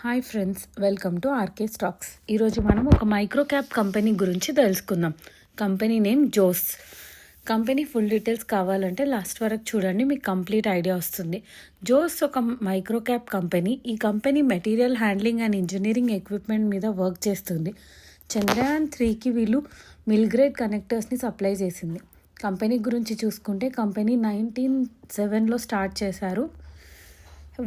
Hi friends, welcome to RK stocks. ఈరోజు మనం ఒక మైక్రో క్యాప్ కంపెనీ గురించి తెలుసుకుందాం. కంపెనీ నేమ్ జోస్. కంపెనీ ఫుల్ డీటెయిల్స్ కావాలంటే లాస్ట్ వరకు చూడండి, మీకు కంప్లీట్ ఐడియా వస్తుంది. జోస్ ఒక మైక్రో క్యాప్ కంపెనీ. ఈ company material handling and engineering equipment మీద వర్క్ చేస్తుంది. చంద్రయాన్ 3కి వీళ్ళు మిల్ గ్రేడ్ కనెక్టర్స్ని సప్లై చేసింది. కంపెనీ గురించి చూసుకుంటే కంపెనీ 1907లో స్టార్ట్ చేశారు.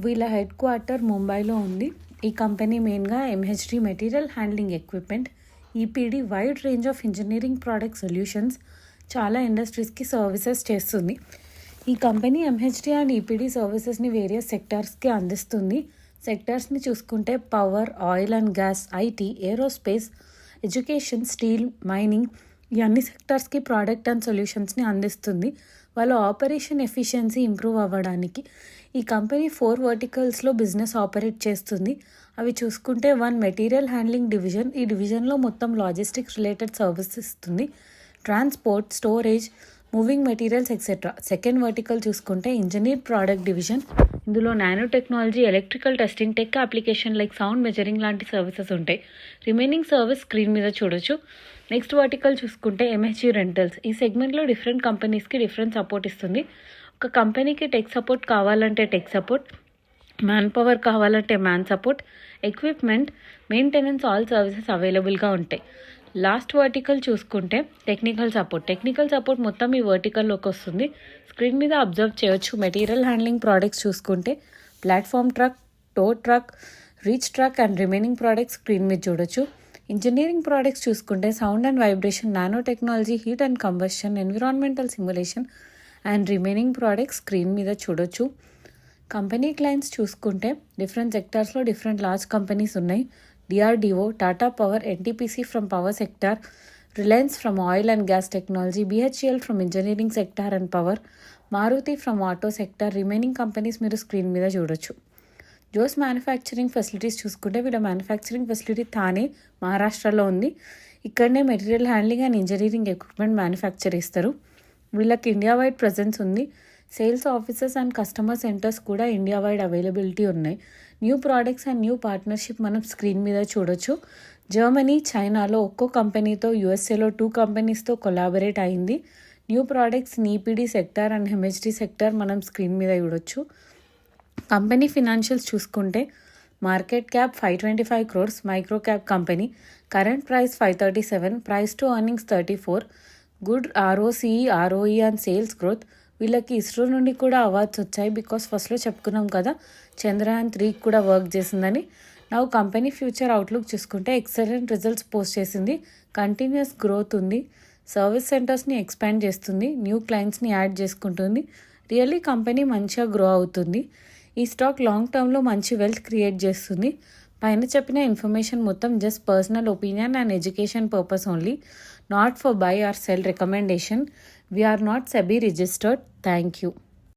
వీళ్ళ హెడ్ క్వార్టర్ ముంబైలో ఉంది. ఈ కంపెనీ మెయిన్గా MHD material handling equipment, EPD wide range of engineering product solutions చాలా ఇండస్ట్రీస్కి సర్వీసెస్ చేస్తుంది. ఈ కంపెనీ ఎంహెచ్డి అండ్ ఈపీడీ సర్వీసెస్ని వేరియస్ సెక్టార్స్కి అందిస్తుంది. సెక్టార్స్ని చూసుకుంటే power, oil and gas, IT, aerospace, education, steel, mining, ఈ అన్ని సెక్టార్స్కి ప్రోడక్ట్ అండ్ సొల్యూషన్స్ని అందిస్తుంది. వాళ్ళ ఆపరేషన్ ఎఫిషియన్సీ ఇంప్రూవ్ అవ్వడానికి ఈ కంపెనీ 4 వర్టికల్స్లో బిజినెస్ ఆపరేట్ చేస్తుంది. అవి చూసుకుంటే 1 మెటీరియల్ హ్యాండ్లింగ్ డివిజన్. ఈ డివిజన్లో మొత్తం లాజిస్టిక్స్ రిలేటెడ్ సర్వీసెస్ ఇస్తుంది. Transport, storage, moving materials etcetera. Second vertical చూసుకుంటే ఇంజనీర్ ప్రోడక్ట్ డివిజన్. ఇందులో nano technology, electrical testing, tech application like sound measuring లాంటి సర్వీసెస్ ఉంటాయి. రిమైనింగ్ సర్వీస్ స్క్రీన్ మీద చూడొచ్చు. నెక్స్ట్ వర్టికల్ చూసుకుంటే ఎంహెచ్ఈ రెంటల్స్. ఈ సెగ్మెంట్లో డిఫరెంట్ కంపెనీస్కి డిఫరెంట్ సపోర్ట్ ఇస్తుంది. ఒక కంపెనీకి టెక్ సపోర్ట్ కావాలంటే టెక్ సపోర్ట్, మ్యాన్ పవర్ కావాలంటే man support, equipment, maintenance, all services అవైలబుల్గా ఉంటాయి. లాస్ట్ వర్టికల్ చూసుకుంటే టెక్నికల్ సపోర్ట్. టెక్నికల్ సపోర్ట్ మొత్తం ఈ వర్టికల్లోకి వస్తుంది. స్క్రీన్ మీద అబ్జర్వ్ చేయొచ్చు. మెటీరియల్ హ్యాండ్లింగ్ ప్రోడక్ట్స్ చూసుకుంటే platform truck, tow truck, reach truck and remaining products screen మీద చూడొచ్చు. ఇంజనీరింగ్ ప్రోడక్ట్స్ చూసుకుంటే sound and vibration, nano technology, heat and combustion, environmental simulation and remaining products screen మీద చూడొచ్చు. Company clients చూసుకుంటే different సెక్టార్స్లో different large companies ఉన్నాయి. DRDO, Tata power, NTPC from power sector, Reliance from oil and gas technology, BHEL from engineering sector and power, Maruti from auto sector. Remaining companies మీరు screen మీద చూడొచ్చు. Jose manufacturing facilities చూసుకుంటే వీళ్ళ manufacturing facility Thane, మహారాష్ట్రలో ఉంది. ఇక్కడనే material handling and engineering equipment manufacture చేస్తారు. వీళ్ళకి ఇండియా వైడ్ ప్రెజెన్స్ ఉంది. Sales offices and customer centres కూడా ఇండియా వైడ్ అవైలబిలిటీ ఉన్నాయి. New products and new partnership మనం స్క్రీన్ మీద చూడొచ్చు. జర్మనీ, చైనాలో ఒక్కో కంపెనీతో, యూఎస్ఏలో 2 కంపెనీస్తో కొలాబరేట్ అయింది. New products EPD sector and MHD sector మనం స్క్రీన్ మీద చూడొచ్చు. కంపెనీ ఫినాన్షియల్స్ చూసుకుంటే market cap 525 crores, micro cap company, current price 537, price to earnings 34, good ROCE, ROE and sales growth. వీళ్ళకి ఇస్రో నుండి కూడా అవార్డ్స్ వచ్చాయి. బికాస్ ఫస్ట్లో చెప్పుకున్నాం కదా, చంద్రయాన్ 3 కూడా వర్క్ చేసిందని. నా కంపెనీ ఫ్యూచర్ అవుట్లుక్ చూసుకుంటే ఎక్సలెంట్ రిజల్ట్స్ పోస్ట్ చేసింది. కంటిన్యూస్ గ్రోత్ ఉంది. సర్వీస్ సెంటర్స్ని ఎక్స్పాండ్ చేస్తుంది. న్యూ క్లయింట్స్ని యాడ్ చేసుకుంటుంది. రియల్లీ కంపెనీ మంచిగా గ్రో అవుతుంది. ఈ స్టాక్ లాంగ్ టర్మ్లో మంచి వెల్త్ క్రియేట్ చేస్తుంది. పైన చెప్పిన ఇన్ఫర్మేషన్ మొత్తం just personal opinion and education purpose only, not for buy or sell recommendation. We are not SEBI registered. Thank you.